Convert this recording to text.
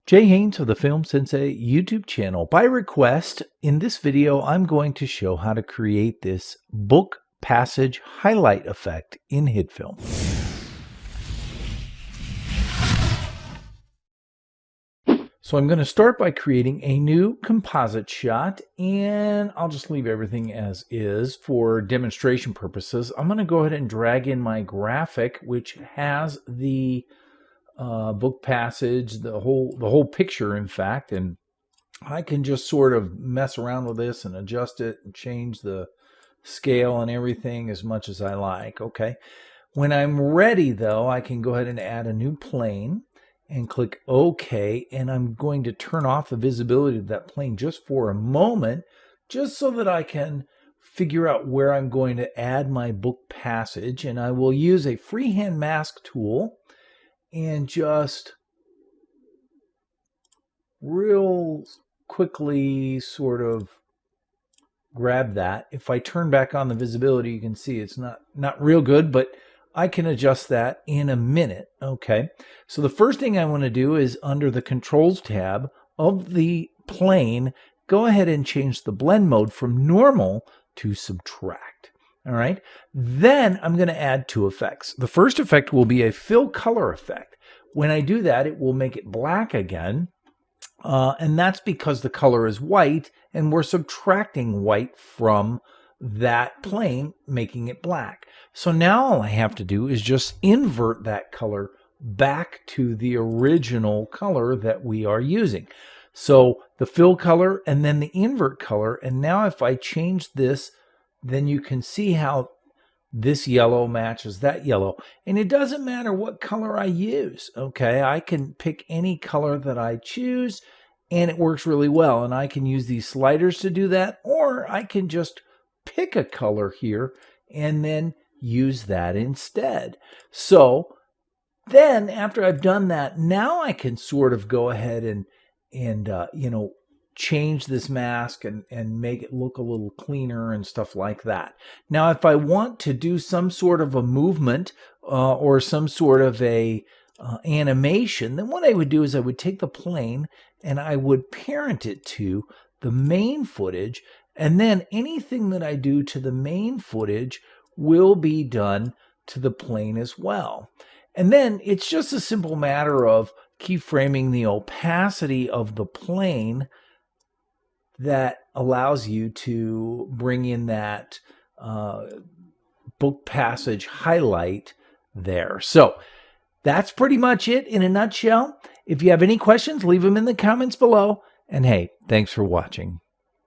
Jay Haynes of the Film Sensei YouTube channel. By request, in this video, I'm going to show how to create this book passage highlight effect in HitFilm. So I'm going to start by creating a new composite shot, and I'll just leave everything as is for demonstration purposes. I'm going to go ahead and drag in my graphic, which has the book passage, the whole picture, in fact, and I can just sort of mess around with this and adjust it and change the scale and everything as much as I like. Okay. When I'm ready, though, I can go ahead and add a new plane and click OK, and I'm going to turn off the visibility of that plane just for a moment, just so that I can figure out where I'm going to add my book passage. And I will use a freehand mask tool and just real quickly sort of grab that. If I turn back on the visibility, you can see it's not real good, but I can adjust that in a minute. Okay, so the first thing I want to do is under the Controls tab of the plane, go ahead and change the blend mode from normal to subtract. All right, then I'm going to add two effects. The first effect will be a fill color effect. When I do that, it will make it black again, and that's because the color is white, and we're subtracting white from that plane, making it black. So now all I have to do is just invert that color back to the original color that we are using. So the fill color and then the invert color, and now if I change this, then you can see how this yellow matches that yellow. And it doesn't matter what color I use, okay? I can pick any color that I choose, and it works really well. And I can use these sliders to do that, or I can just pick a color here and then use that instead. So then after I've done that, now I can sort of go ahead and change this mask and make it look a little cleaner and stuff like that. Now, if I want to do some sort of a movement or some sort of a animation, then what I would do is I would take the plane and I would parent it to the main footage, and then anything that I do to the main footage will be done to the plane as well. And then it's just a simple matter of keyframing the opacity of the plane that allows you to bring in that book passage highlight there. So that's pretty much it in a nutshell. If you have any questions, leave them in the comments below. And hey, thanks for watching.